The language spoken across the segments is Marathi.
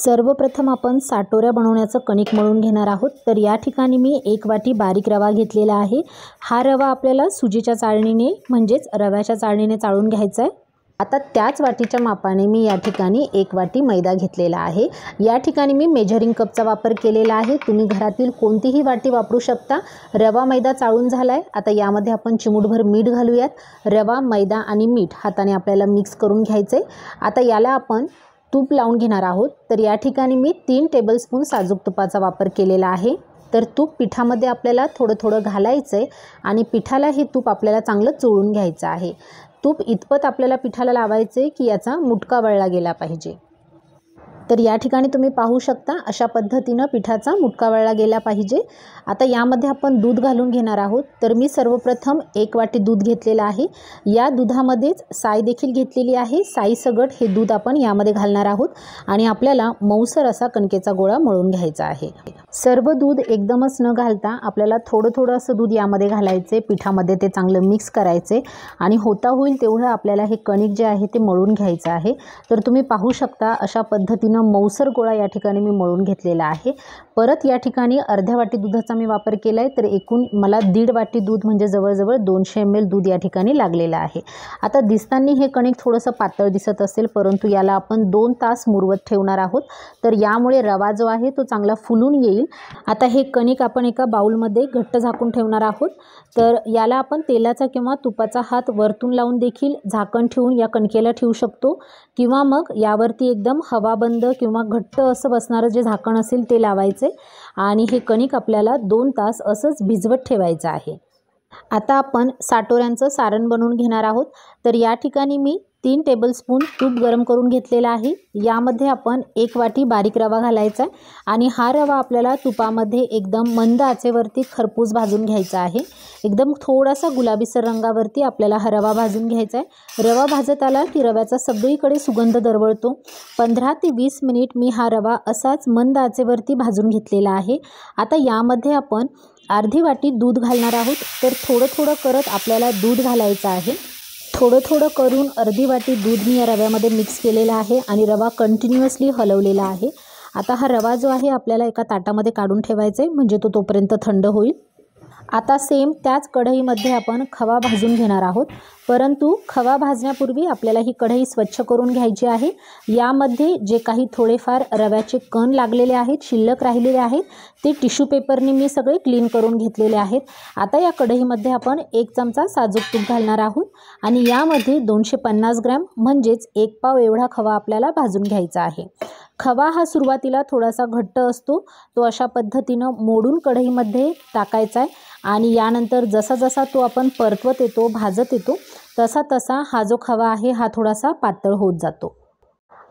सर्वप्रथम आपण साटोऱ्या बनवण्याचं कणिक मळून घेणार आहोत। तर या ठिकाणी मी 1 वाटी बारीक रवा घेतलेला आहे। हा रवा आपल्याला सुजीच्या चाळणीने म्हणजेच रव्याच्या चाळणीने चाळून घ्यायचा आहे। आता त्याच वाटीच्या मापाने मी या ठिकाणी 1 वाटी मैदा घेतलेला आहे। या ठिकाणी मी मेजरिंग कपचा वापर केलेला आहे। तुम्ही घरातील कोणतीही वाटी वापरू शकता। रवा मैदा चाळून झालाय। आता यामध्ये आपण चिमूटभर मीठ घालूयात। रवा मैदा आणि मीठ हाताने आपल्याला मिक्स करून घ्यायचे। आता याला आपण तूप लावून घेणार आहोत। तर या ठिकाणी मी 3 टेबलस्पून साजूक तुपाचा वापर केलेला आहे। तर तूप पिठामध्ये आपल्याला थोडं थोडं घालायचं आहे आणि पिठाला हे तूप आपल्याला चांगलं चोळून घ्यायचं आहे। तूप इतपत आपल्याला पिठाला लावायचे की याचा मुटका वळला गेला पाहिजे। तर या ठिकाणी तुम्ही पाहू शकता अशा पद्धतीने पिठाचा मुटका वळला गेला पाहिजे। आता यामध्ये आपण दूध घालून घेणार आहोत। तर मी सर्वप्रथम 1 वाटी दूध घेतलेला आहे। या दुधामध्येच साय देखील घेतलेली आहे। साई सगट हे दूध आपण यामध्ये घालणार आहोत आणि आपल्याला मऊसर असा कणकेचा गोळा मळून घ्यायचा आहे। सर्व दूध एकदमच न घालता आपल्याला थोडं थोडं असं दूध यामध्ये घालायचे, पिठामध्ये ते चांगलं मिक्स करायचे आणि होता होईल तेवढं आपल्याला हे कणिक जे आहे ते मळून घ्यायचं आहे। तर तुम्ही पाहू शकता अशा पद्धतीने मऊसर गोळा या ठिकाणी मी मळून घेतलेला आहे। परत या ठिकाणी अर्ध्या वाटी दुधाचा मी वापर केलाय। तर एकूण मला 1.5 वाटी दूध म्हणजे जवळजवळ 200 ml दूध या ठिकाणी लागलेलं आहे। आता दिसताना हे कणिक थोडंसं पातळ दिसत असेल, परंतु याला आपण 2 तास मुरवत ठेवणार आहोत। तर यामुळे रवा जो आहे तो चांगला फुलून येईल। आता हे कणिक आपण एका बाउलमध्ये घट्ट झाकून ठेवणार आहोत। तर याला आपण तेलाचा किंवा तुपाचा हात वरतून लावून देखील झाकण ठेवून या कणकेला ठेवू शकतो किंवा मग यावरती एकदम हवाबंद किंवा घट्ट असं बसणारं जे झाकण असेल ते लावायचे आणि हे कणिक आपल्याला 2 तास असंच भिजवत ठेवायचं आहे। आता आपण साटोऱ्यांचं सारण बनवून घेणार आहोत। तर या ठिकाणी मी 3 टेबलस्पून तूप गरम करून घेतलेला आहे। यामध्ये आपण 1 वाटी बारीक रवा घालायचा आहे आणि हा रवा आपल्याला तुपामध्ये एकदम मंद आचेवरती खरपूस भाजून घ्यायचा आहे। एकदम थोडासा गुलाबीसर रंगावरती आपल्याला हा रवा भाजून घ्यायचा आहे। रवा भाजत आला की रव्याचा सगळीकडे सुगंध दरवळतो। 15 ते 20 मिनिट मी हा रवा असाच मंद आचेवरती भाजून घेतलेला आहे। आता यामध्ये आपण अर्धी वाटी दूध घालणार आहोत। तर थोडं थोडं करत आपल्याला दूध घालायचं आहे। थोडं थोडं करून अर्धी वाटी दूध मी या रव्यामध्ये मिक्स केलेला आहे आणि रवा कंटिन्युअसली हलवलेला आहे। आता हा रवा जो आहे आपल्याला एका ताटामध्ये काढून ठेवायचा आहे म्हणजे तो तोपर्यंत थंड होईल। आता सेम त्याच कढईमध्ये आपण खवा भाजून घेणार आहोत, परंतु खवा भाजण्यापूर्वी आपल्याला ही कढई स्वच्छ करून घ्यायची आहे। यामध्ये जे काही थोडेफार रव्याचे कण लागलेले आहेत, शिल्लक राहिलेले आहेत, ते टिश्यू पेपरने मी सगळे क्लीन करून घेतलेले आहेत। आता या कढईमध्ये आपण 1 चमचा साजूक तूप घालणार आहोत आणि यामध्ये 250 ग्रॅम म्हणजेच 1 पाव एवढा खवा आपल्याला भाजून घ्यायचा आहे। खवा हा सुरुवातीला थोडासा घट्ट असतो, तो अशा पद्धतीनं मोडून कढईमध्ये टाकायचा आहे आणि यानंतर जसा जसा तो आपण परतवत येतो, भाजत येतो, तसा तसा हा जो खवा आहे हा थोडासा पातळ होत जातो।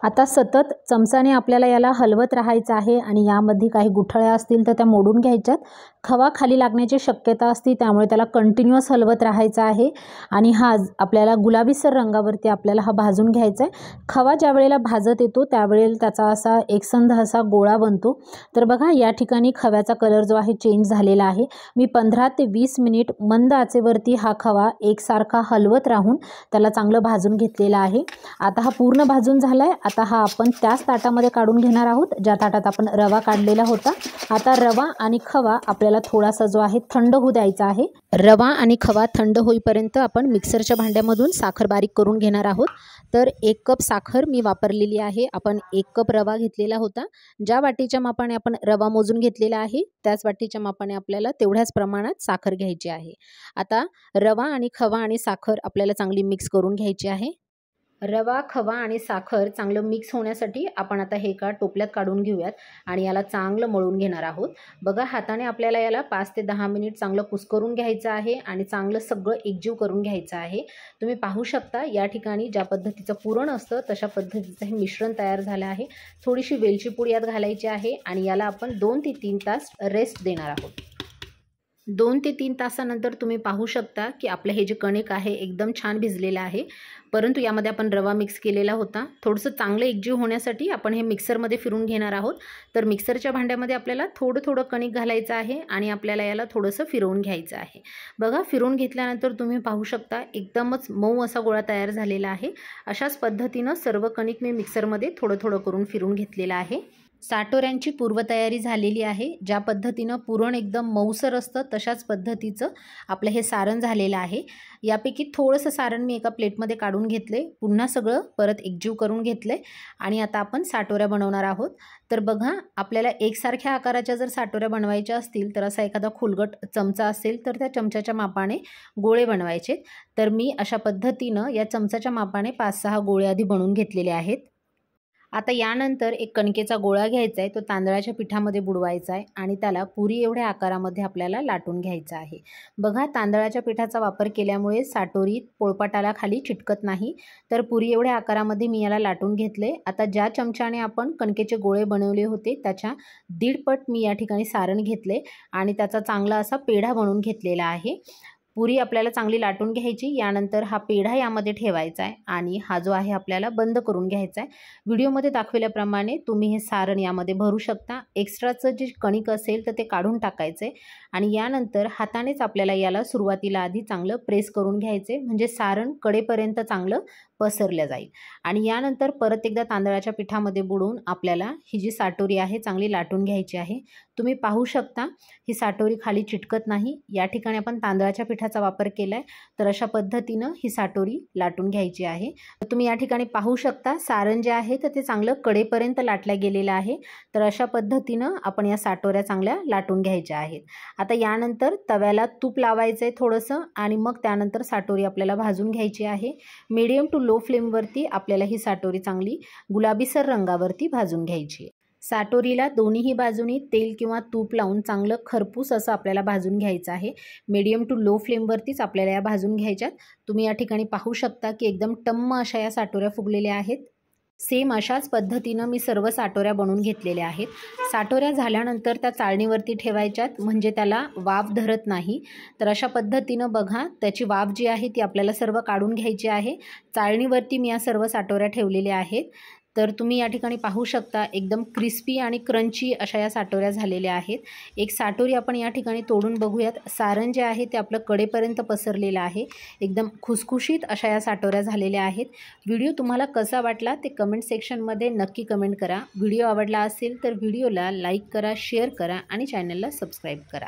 आता सतत चमचाने आपल्याला याला हलवत राहायचं आहे आणि यामध्ये काही गुठळ्या असतील तर त्या मोडून घ्यायच्यात। खवा खाली लागण्याची शक्यता असते, त्यामुळे त्याला कंटिन्युअस हलवत राहायचं आहे आणि हा आपल्याला गुलाबीसर रंगावरती आपल्याला हा भाजून घ्यायचा आहे। खवा ज्या वेळेला भाजत येतो त्यावेळेला त्याचा असा एकसंध असा गोळा बनतो। तर बघा या ठिकाणी खव्याचा कलर जो आहे चेंज झालेला आहे। मी 15 ते 20 मिनिट मंद आचेवरती हा खवा एकसारखा हलवत राहून त्याला चांगलं भाजून घेतलेला आहे। आता हा पूर्ण भाजून झालाय। आता हा आपण त्याच ताटामध्ये काढून घेणार आहोत ज्या ताटात आपण रवा काढलेला होता। आता रवा आणि खवा आपल्याला थोडासा जो आहे थंड होऊ द्यायचा आहे। रवा आणि खवा थंड होईपर्यंत आपण मिक्सरच्या भांड्यामधून साखर बारीक करून घेणार आहोत। तर 1 कप साखर मी वापरलेली आहे। आपण 1 कप रवा घेतलेला होता। ज्या वाटीच्या मापाने आपण रवा मोजून घेतलेला आहे त्याच वाटीच्या मापाने आपल्याला तेवढ्याच प्रमाणात साखर घ्यायची आहे। आता रवा आणि खवा आणि साखर आपल्याला चांगली मिक्स करून घ्यायची आहे। रवा, खवा आणि साखर चांगलं मिक्स होण्यासाठी आपण आता हे एका टोपल्यात काढून घेऊयात आणि याला चांगलं मळून घेणार आहोत। बघा हाताने आपल्याला याला 5 ते 10 मिनिट चांगलं कुस्करून घ्यायचं आहे आणि चांगलं सगळं एकजीव करून घ्यायचं आहे। तुम्ही पाहू शकता या ठिकाणी ज्या पद्धतीचं पुरण असतं तशा पद्धतीचं हे मिश्रण तयार झालं आहे। थोडीशी वेलची पूड यात घालायची आहे आणि याला आपण 2 ते 3 तास रेस्ट देणार आहोत। 2 ते 3 तासानंतर तुम्ही पाहू शकता की आपलं हे जे कणिक आहे एकदम छान भिजलेलं आहे, परंतु यामध्ये आपण रवा मिक्स केलेला होता। थोडंसं चांगलं एकजीव होण्यासाठी आपण हे मिक्सरमध्ये फिरून घेणार आहोत। तर मिक्सरच्या भांड्यामध्ये आपल्याला थोडं थोडं कणिक घालायचं आहे आणि आपल्याला याला थोडंसं फिरवून घ्यायचं आहे। बघा फिरवून घेतल्यानंतर तुम्ही पाहू शकता एकदमच मऊ असा गोळा तयार झालेला आहे। अशाच पद्धतीनं सर्व कणिक मी मिक्सरमध्ये थोडं थोडं करून फिरवून घेतलेला आहे। साटोऱ्यांची पूर्वतयारी झालेली आहे। ज्या पद्धतीनं पुरण एकदम मऊसर असतं तशाच पद्धतीचं आपलं हे सारण झालेलं आहे। यापैकी थोडंसं सारण मी एका प्लेटमध्ये काढून घेतले, पुन्हा सगळं परत एकजीव करून घेतले आणि आता आपण साटोऱ्या बनवणार आहोत। तर बघा, आपल्याला एकसारख्या आकाराच्या जर साटोऱ्या बनवायच्या असतील तर असा एखादा खोलगट चमचा असेल तर त्या चमच्याच्या मापाने गोळे बनवायचे। तर मी अशा पद्धतीनं या चमचाच्या मापाने 5-6 गोळे आधी बनवून घेतलेले आहेत। आता यानंतर एक कणकेचा गोळा घ्यायचा आहे, तो तांदळाच्या पिठामध्ये बुडवायचा आहे आणि त्याला पुरी एवढ्या आकारामध्ये आपल्याला लाटून घ्यायचा आहे। बघा, तांदळाच्या पिठाचा वापर केल्यामुळे साटोरी पोळपाटाला खाली चिटकत नाही। तर पुरी एवढ्या आकारामध्ये मी याला लाटून घेतले। आता ज्या चमच्याने आपण कणकेचे गोळे बनवले होते त्याच्या 1.5 पट मी या ठिकाणी सारण घेतले आणि त्याचा चांगला असा पेढा बनवून घेतलेला आहे। पुरी आपल्याला चांगली लाटून घ्यायची, यानंतर हा पेढा यामध्ये ठेवायचा आहे आणि हा जो आहे आपल्याला बंद करून घ्यायचा आहे। व्हिडिओमध्ये दाखवल्याप्रमाणे तुम्ही हे सारण यामध्ये भरू शकता। एक्स्ट्राचं जे कणिक असेल तर ते काढून टाकायचे आणि यानंतर हातानेच आपल्याला याला सुरुवातीला आधी चांगलं प्रेस करून घ्यायचे, म्हणजे सारण कडेपर्यंत चांगलं पसरलं जाईल आणि यानंतर परत एकदा तांदळाच्या पिठामध्ये बुडवून आपल्याला ही जी साटोरी आहे चांगली लाटून घ्यायची आहे। तुम्ही पाहू शकता ही साटोरी खाली चिटकत नाही। या ठिकाणी आपण तांदळाच्या पिठाचा वापर केलाय, तर अशा पद्धतीनं ही साटोरी लाटून घ्यायची आहे। तर तुम्ही या ठिकाणी पाहू शकता सारण जे आहे तर ते चांगलं कडेपर्यंत लाटलं गेलेलं आहे। तर अशा पद्धतीनं आपण या साटोऱ्या चांगल्या लाटून घ्यायच्या आहेत। आता यानंतर तव्याला तूप लावायचं आहे थोडंसं आणि मग त्यानंतर साटोरी आपल्याला भाजून घ्यायची आहे। मीडियम टू लो फ्लेमवरती आपल्याला ही साटोरी चांगली गुलाबीसर रंगावरती भाजून घ्यायची आहे। साटोरीला दोन्हीही बाजूनी तेल किंवा तूप लावून चांगलं खरपूस असं आपल्याला भाजून घ्यायचं आहे। मीडियम टू लो फ्लेमवरतीच आपल्याला या भाजून घ्यायच्यात। तुम्ही या ठिकाणी पाहू शकता की एकदम टम्म अशा या साटोऱ्या फुगलेल्या आहेत। सेम अशाच पद्धतीनं मी सर्व साटोऱ्या बनवून घेतलेल्या आहेत। साटोऱ्या झाल्यानंतर त्या चाळणीवरती ठेवायच्यात, म्हणजे त्याला वाफ धरत नाही। तर अशा पद्धतीनं बघा, त्याची वाफ जी आहे ती आपल्याला सर्व काढून घ्यायची आहे। चाळणीवरती मी या सर्व साटोऱ्या ठेवलेल्या आहेत। तर तुम्ही या ठिकाणी पाहू शकता एकदम क्रिस्पी आणि क्रंची अशा या साटोऱ्या झालेल्या आहेत। एक साटोरी आपण या ठिकाणी तोडून बघूयात। सारण जे आहे ते आपलं कडेपर्यंत पसरलेलं आहे। एकदम खुसखुशीत अशा या साटोऱ्या झालेल्या आहेत। व्हिडिओ तुम्हाला कसा वाटला ते कमेंट सेक्शनमध्ये नक्की कमेंट करा। व्हिडिओ आवडला असेल तर व्हिडिओला लाईक करा, शेअर करा आणि चॅनलला सबस्क्राईब करा।